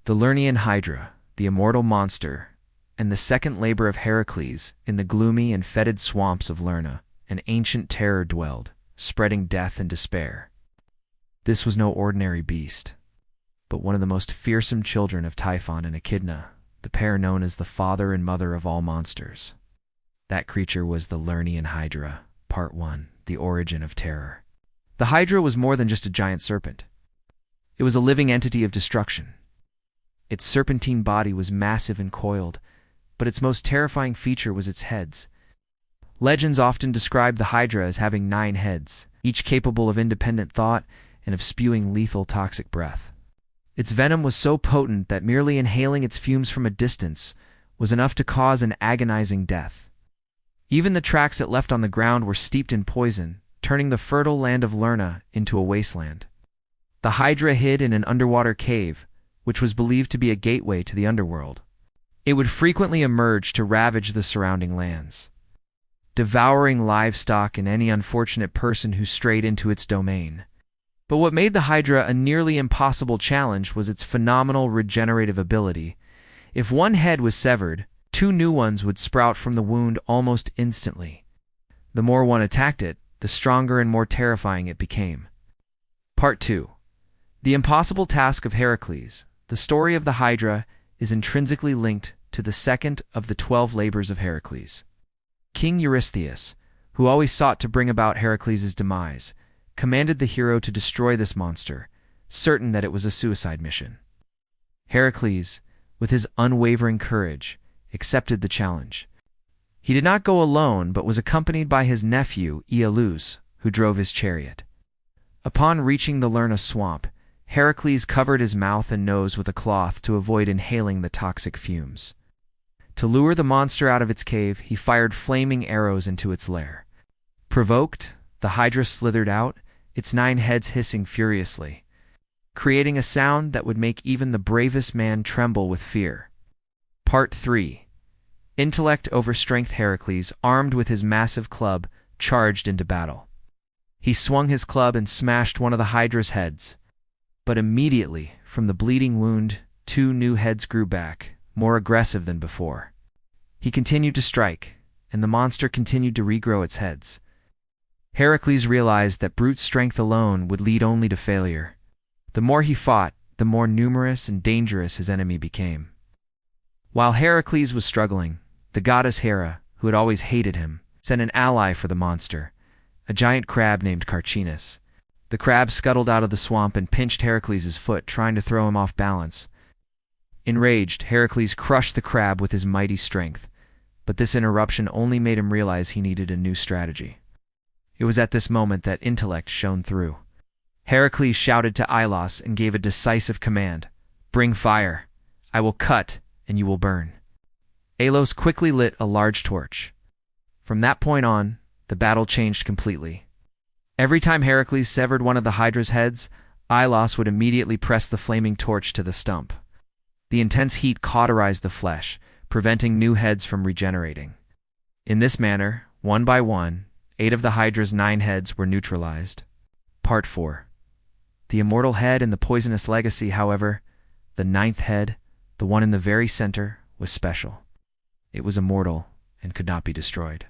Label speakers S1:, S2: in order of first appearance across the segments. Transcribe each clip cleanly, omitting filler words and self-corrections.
S1: The Lernaean Hydra, the immortal monster, and the second labor of Heracles in the gloomy and fetid swamps of Lerna, an ancient terror dwelled, spreading death and despair. This was no ordinary beast, but one of the most fearsome children of Typhon and Echidna, the pair known as the father and mother of all monsters. That creature was the Lernaean Hydra, Part 1, The Origin of Terror. The Hydra was more than just a giant serpent. It was a living entity of destruction. Its serpentine body was massive and coiled, but its most terrifying feature was its heads. Legends often describe the Hydra as having 9 heads, each capable of independent thought and of spewing lethal toxic breath. Its venom was so potent that merely inhaling its fumes from a distance was enough to cause an agonizing death. Even the tracks it left on the ground were steeped in poison, turning the fertile land of Lerna into a wasteland. The Hydra hid in an underwater cave, which was believed to be a gateway to the underworld. It would frequently emerge to ravage the surrounding lands, devouring livestock and any unfortunate person who strayed into its domain. But what made the Hydra a nearly impossible challenge was its phenomenal regenerative ability. If one head was severed, 2 new ones would sprout from the wound almost instantly. The more one attacked it, the stronger and more terrifying it became. Part 2. The impossible task of Heracles. The story of the Hydra is intrinsically linked to the second of the 12 labors of Heracles. King Eurystheus, who always sought to bring about Heracles' demise, commanded the hero to destroy this monster, certain that it was a suicide mission. Heracles, with his unwavering courage, accepted the challenge. He did not go alone, but was accompanied by his nephew, Iolaus, who drove his chariot. Upon reaching the Lerna swamp, Heracles covered his mouth and nose with a cloth to avoid inhaling the toxic fumes. To lure the monster out of its cave, he fired flaming arrows into its lair. Provoked, the Hydra slithered out, its 9 heads hissing furiously, creating a sound that would make even the bravest man tremble with fear. Part 3. Intellect over strength. Heracles, armed with his massive club, charged into battle. He swung his club and smashed one of the Hydra's heads. But immediately, from the bleeding wound, 2 new heads grew back, more aggressive than before. He continued to strike, and the monster continued to regrow its heads. Heracles realized that brute strength alone would lead only to failure. The more he fought, the more numerous and dangerous his enemy became. While Heracles was struggling, the goddess Hera, who had always hated him, sent an ally for the monster, a giant crab named Carcinus. The crab scuttled out of the swamp and pinched Heracles' foot, trying to throw him off balance. Enraged, Heracles crushed the crab with his mighty strength, but this interruption only made him realize he needed a new strategy. It was at this moment that intellect shone through. Heracles shouted to Iolaus and gave a decisive command: "Bring fire! I will cut, and you will burn." Iolaus quickly lit a large torch. From that point on, the battle changed completely. Every time Heracles severed one of the Hydra's heads, Iolaus would immediately press the flaming torch to the stump. The intense heat cauterized the flesh, preventing new heads from regenerating. In this manner, one by one, 8 of the Hydra's 9 heads were neutralized. Part 4. The immortal head and the poisonous legacy. However, the 9th head, the one in the very center, was special. It was immortal and could not be destroyed.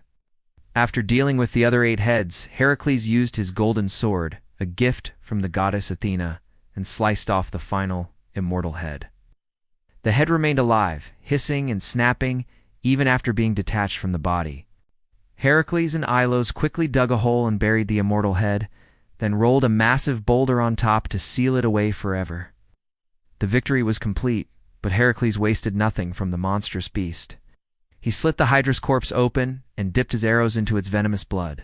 S1: After dealing with the other 8 heads, Heracles used his golden sword, a gift from the goddess Athena, and sliced off the final, immortal head. The head remained alive, hissing and snapping, even after being detached from the body. Heracles and Iolaus quickly dug a hole and buried the immortal head, then rolled a massive boulder on top to seal it away forever. The victory was complete, but Heracles wasted nothing from the monstrous beast. He slit the Hydra's corpse open and dipped his arrows into its venomous blood.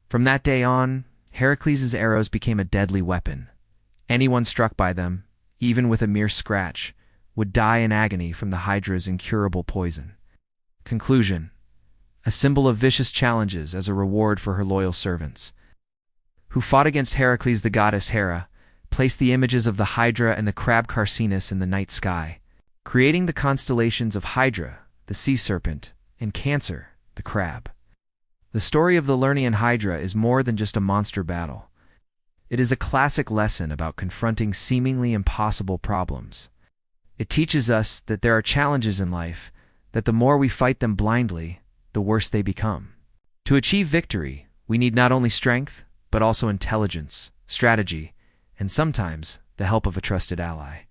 S1: From that day on, Heracles' arrows became a deadly weapon. Anyone struck by them, even with a mere scratch, would die in agony from the Hydra's incurable poison. Conclusion: a symbol of vicious challenges as a reward for her loyal servants, who fought against Heracles. The goddess Hera placed the images of the Hydra and the crab Carcinus in the night sky, creating the constellations of Hydra, the sea serpent, and Cancer, the crab. The story of the Lernaean Hydra is more than just a monster battle. It is a classic lesson about confronting seemingly impossible problems. It teaches us that there are challenges in life, that the more we fight them blindly, the worse they become. To achieve victory, we need not only strength, but also intelligence, strategy, and sometimes the help of a trusted ally.